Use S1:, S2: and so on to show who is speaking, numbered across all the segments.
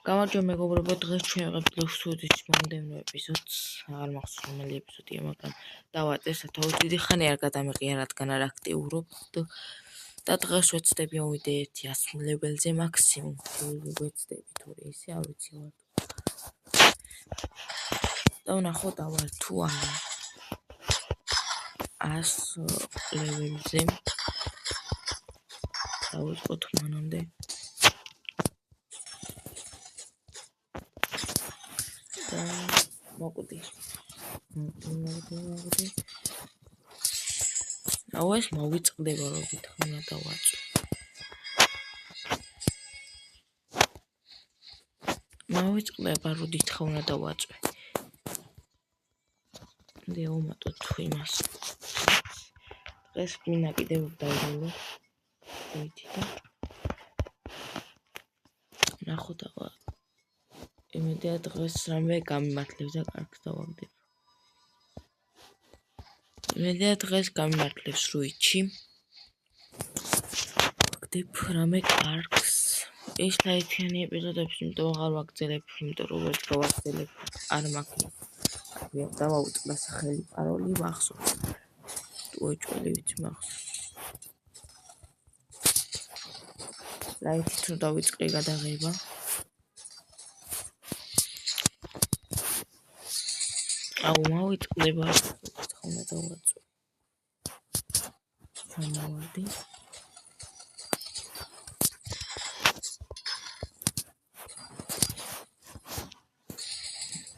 S1: გამარჯობა მეგობრებო, დღეს ჩვენ ვიღებთ სტუდიის მომდევნო ეპიზოდს. აღარ მახსოვს რომელი ეპიზოდია, მაგრამ დავაწერ სათავე დიდი ხანი არ გადამეყია, რადგან არ აქტიურობთ. და დღეს ვეცდები ავიდე 100 ლეველზე მაქსიმუმ. ვეცდები თორე ისე არ ვიცი ვარ. და ვნახოთ ავარ თუ არა 100 ლეველზე. დავიწყოთ მანამდე. მოკვდი. აუ ეს მოვიწყდება რომ გითხოვნა დავაწვე. მოვიწყდება რომ გითხოვნა დავაწვე. დეომატო თუ იმას. დღეს მინდა კიდევ დავირულო. ვიჩიტა. ნახოთ აღარ. იმედია დღეს რამე გამიმართლებს და კარგს დავაგდებ. იმედია დღეს გამიმართლებს რუიჩი. ვაგდებ რამე კარგს. ეს ლაიფიანი ეპიზოდებში იმიტომ აღარ ვაგრძელებ, იმიტომ რომ ვერ გავაგრძელებ არ მაქვს. დავაუწყდა სახელი პაროლი მახსოვს. უეჭველი ვიცი მახსოვს. ლაიფით რომ დავიწყე გადაღება. აუ მოვიწყდება თხოვნა დავაწვე. ჩამოვარდი.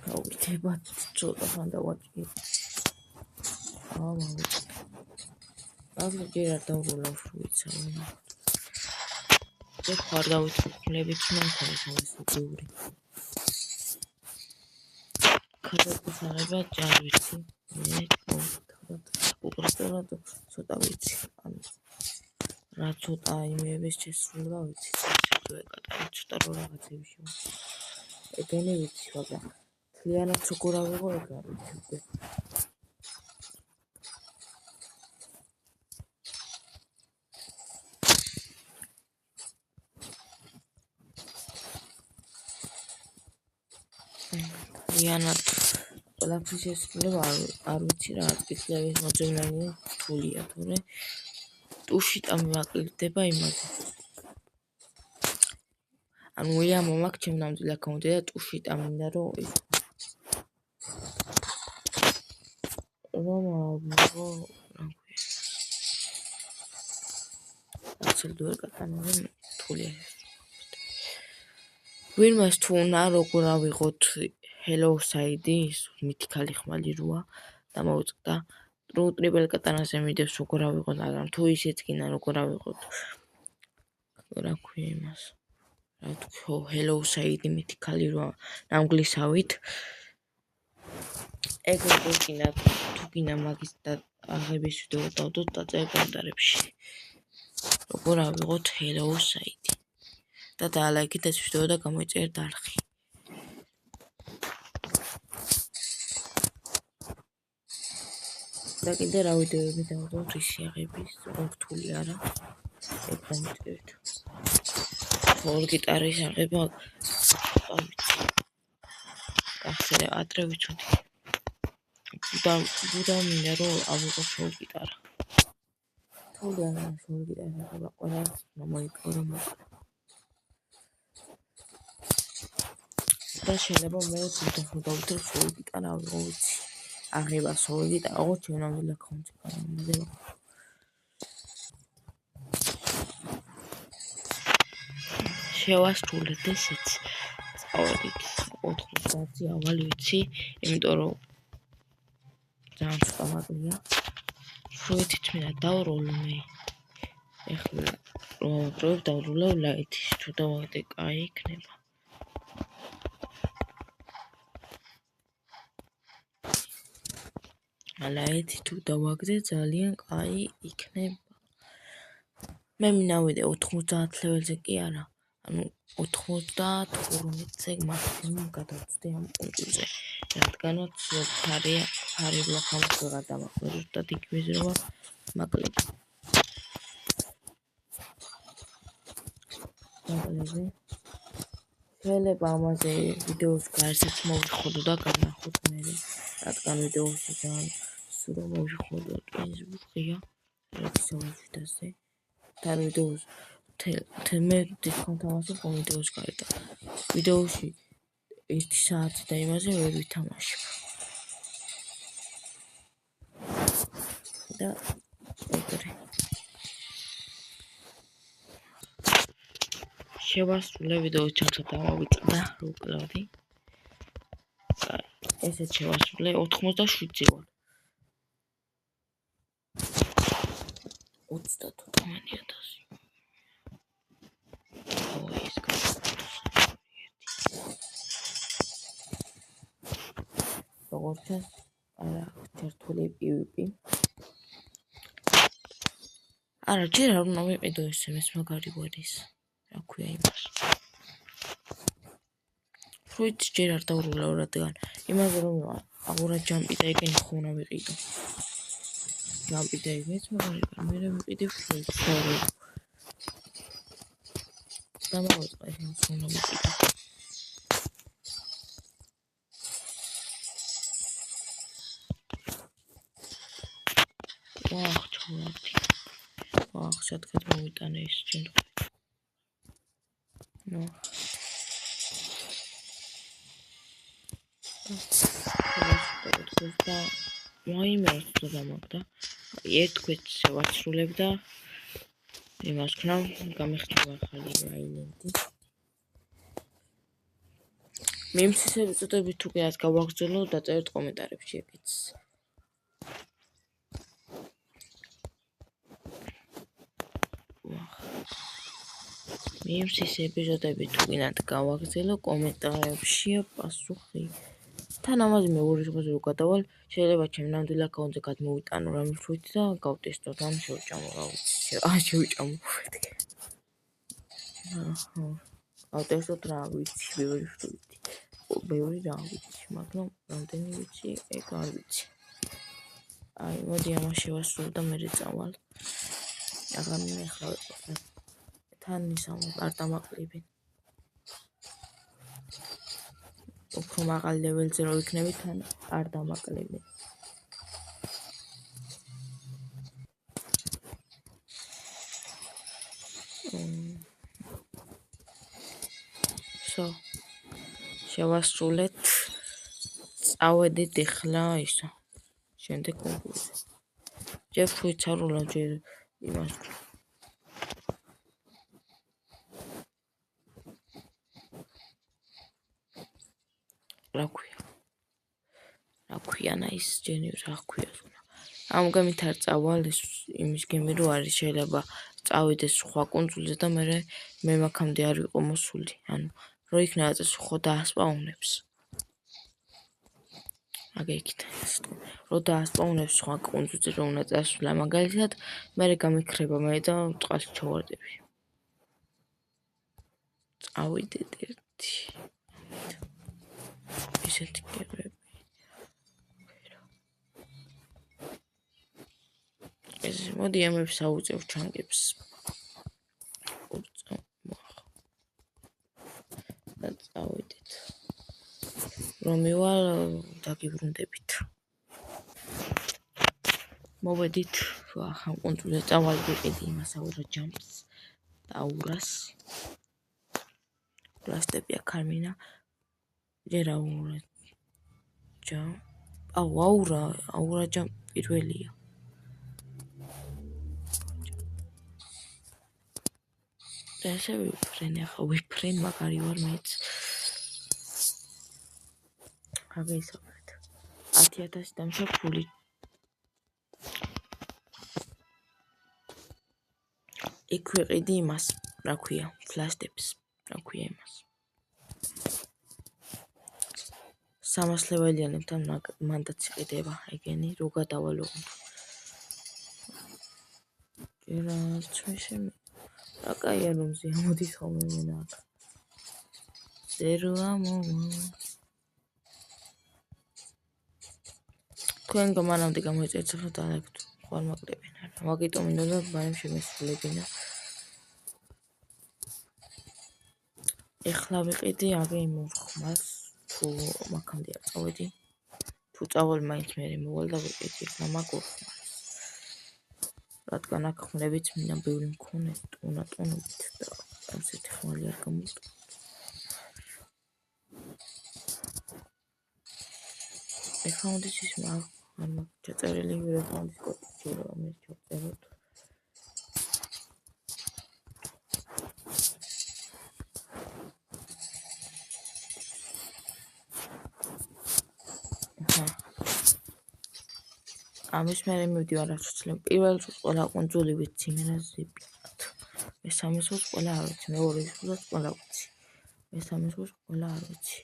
S1: გავიდება ცოტა ხან დავაჭირე. აუ მოვიწყდა. აგრე ჯერ არ დავრულავ ვიცი. ეს ხარ დავიწყლებით მომხარეს ეს ძური. ქადაგებს აღება ჯარვიცი. მე მოვიხდათ. უკრასტელა ცოტა ვიცი. ანუ რა ცოტა იმეების შესრულება ვიცი. ცოტა ეკატარი ცოტა რო რაღაცები შემო. ეგენი ვიცი, მაგრამ თლიანად როგორ ავიღო ეგ არ ვიცი. თლიანად ყველაფრის შესრულება არ ვიცი რა აწლების მოძებნანი თულია თორე ტუში დამაკლიდება იმაზე. ანუ ია მომაკ ჩემ ნამდვილ აკაუნტზე და ტუში დამინდა რომ ის აცელდუერ კატანოზე თულია. ვინმეს თუ უნდა როგორ ავიღოთ Hello Side ის მითიკალი ხმალი როა და მოვიწყდა რო ტრიბელ კატანაზე მიდევს როგორ ავიღოთ, მაგრამ თუ ისეც გინდა როგორ ავიღოთ რა ქვია იმას. რა თქო Hello Side მითიკალი როა ნამგლისავით ეგ როგორ გინდა თუ გინდა მაგის და აღების ვიდეო დავდოთ დაწერე კომენტარებში როგორ ავიღოთ Hello Side და დაალაიქეთ ეს ვიდეო და გამოიწერეთ არხი. და კიდე რა ვიდეოები დავდოთ ისი აღების რთული არა ეგ გამოიწერეთ. ორ გიტარის აღება ახლა ადრე ვიცოდი. ბუდა მინდა რომ ავიღო ორ გიტარა. თული არა ორ გიტარის აღება ყველა მოიპოვრო მოკლა. და შეიძლება მე დავდოთ ორ გიტარა ავიღო ვიცი. აღება ორ გიტარა აღო ჩემ ნამდვილ აკაუნტზე გამომდება. შევასრულეთ ესეც. წავედით 90 ავალი ვიცი, იმიტომ რომ ძალიან ცოტა მაკლია. შუეთით მინდა დავრულო მე. ეხლა რომ ავაკრებ დავრულავ ლაითის. თუ დავაგდე კაი იქნება. ლაითი თუ დავაგდე ძალიან კაი იქნება. მე მინავიდე 90 ლეველზე კი არა. ანუ 92-ზე მაქსიმუმ გადავწვდე ამ კონტურზე. რადგანაც ფარი ბლოქამს ვეღარ დამაყრე და იგივე მაკლებ. მაგალითად შეიძლება ამაზე ვიდეოს გარსაც მოვიხოდო და განახოთ მე, რადგან ვიდეოში ძალიან სულ მოვიხოდო ტვინსბურგია, რაც სავაჭდაზე. თან ვიდეოს მე დიდხანს თამაშობ ვიდეოს გარდა. ვიდეოში 1 საათი და იმაზე ვერ ვითამაშებ. და ეგრე. შევასრულე ვიდეოს ჩართვა დავიწყდა უკლავდი. ესეც შევასრულე 87-ზე ვარ. 35,000. როგორც არა ჩართული PvP. არა, ჯერ არ უნდა ვიყიდო SMS მაგარი ვარ ის. რა ქვია იმას. ფრუიტს ჯერ არ დავრულავ რადგან იმაზე რომ აღურა ჯამპი და ეგენი ხო უნდა ვიყიდო. ჯამპი და ეგენიც მაგარი ვარ, მე ვიყიდე ფრუიტს და დამავიწყე ეგენიც უნდა ვიყიდო. ვახ, ჩავარდი. ვახ, სადღაც მომიტანე ის ჩემთვის. ნუ და მაიმე და მაგდა ერთქვეც შევასრულებ და იმას ქნავ გამიხდება ხალი აილენდი მემსისები წოდებით თუ კი რაც გავაგრძელო დაწერეთ კომენტარებში ეგეც მემსისები წოდებით თუ კი რაც გავაგრძელო კომენტარებში პასუხი თან ამაზე მე ორი დღეზე რო გადავალ შეიძლება ჩემ ნამდვილ აკაუნტზე გადმოვიტანო რამე ფრუიტი და გავტესტო და შევჭამო რა ვიცი შევჭამო ავტესტოთ რა ვიცი ბევრი ფრუიტი ბევრი რა ვიცი მაგრამ რამდენი ვიცი ეგ არ ვიცი აი მოდი ამას შევასრულო და მერე წავალ აღარ მინახავ თან ისამ არ დამაყლიბენ უფრო მაღალ ლეველზე რო იქნები თან არ დამაკლებენ შევასრულეთ წავედით ახლა ისო შემდეგ კონკურსზე ჯერ ფრუიტს არ ვლავ ჯერ იმას რა ქვია ის ჯენი რა ქვია ამ გამით არ წავალ ის იმის გემი რო არის შეიძლება წავიდეს სხვა კუნძულზე და მე მაქამდე არ ვიყო მოსული ანუ რო იქნება წეს ხო დაასპაუნებს აგეიქით რო დაასპაუნებს სხვა კუნძულზე რო უნდა წასვლა მაგალითად მე გამიქრება მე და წყალში ჩავარდები წავიდეთ ერთი ისეთი გემები ეს მოდი ამებს აუწევ ჩანგებს და წავიდეთ რომ მივალ დაგიბრუნდებით მოვედით ახლა კონტროლზე წავალ ვიყიდი იმას აურა ჯამპს და აურას პლასტები აქ არ მინა ჯერ აურა ჯამ აურა ჯამ პირველია და ესე ვიფრენ ახლა ვიფრენ მაგარი ვარ მეც აგეისაუბრეთ 10,000 დამშვა ფული იქ ვიყიდი იმას რა ქვია ფლაშტებს რა ქვია იმას 300 ლეველიანებთან მანდაც იყიდება ეგენი რო გადავალო ჯერაც მეშემ რა კაია რომ ზიამოდის ხოლმე მენა აქ ზეროა თქვენ გამანამდე გამოიწერეთ ახლა დალექთ ხვალ მაკლებენ არა მაგიტომ მინდოდა ბაემ შემესრულებინა ეხლა ვიყიდი აგი მურხმას თუ მაგამდე არ წავედი თუ წავალ მაინც მე მოვალ და ვიყიდი ეხლა მაგ ურხმას რადგან აქ ხმლებით მინდა ბევრი მქონეს ტუნებით და ასეთი ხმალი არ გამოვიდა ეხლა უნდა ის არ მაქვს ჩაწერილი ვერაფერი კოდი ჯერო ამის ჩაწეროთ ამის მერე მივდივარ არცოცლემ პირველ რიგში ყველა კუნძული ვიცი მე რა ზებიათ მესამე რიგში ყველა არ ვიცი მეორე რიგში ყველა ვიცი მესამე რიგში ყველა არ ვიცი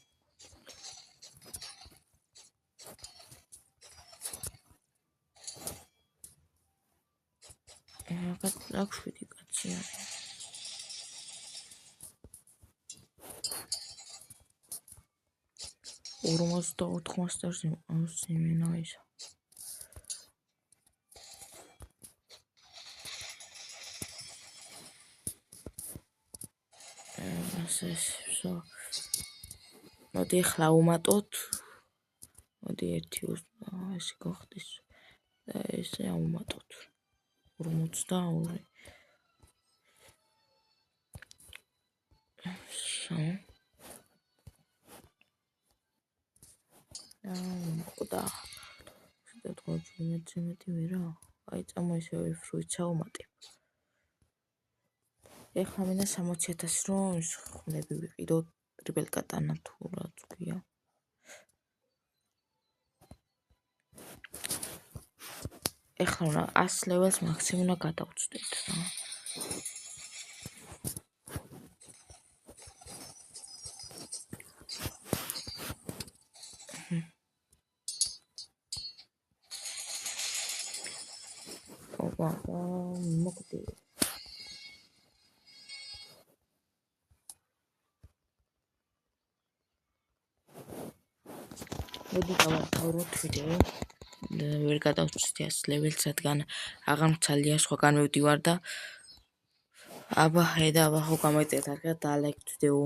S1: აქ 7 კაცი არის 54 მასტერზე იმენა ისა ასე მოდი ახლა უმატოთ მოდი 1 ესე გახდეს და ესე აუმატოთ 42 და მეტი ვერა აი წამო ისე ვიფრუით საუმატებ ეხლა მინდა 60,000 რომ ხმლები ვიყიდო ტრიბელ კატანა თუ რაც ქვია ეხლა 100 ლეველს მაქსიმუმ გადავწვდეთ რა მოკდი მოდი დავათავროთ ვიდეო ვერ გადავწვდით 100 ლეველს რადგან აღარ მცალია სხვაგან მივდივარ და აბა ედავა ხო გამეწერთ და ლაიქ ვიდეო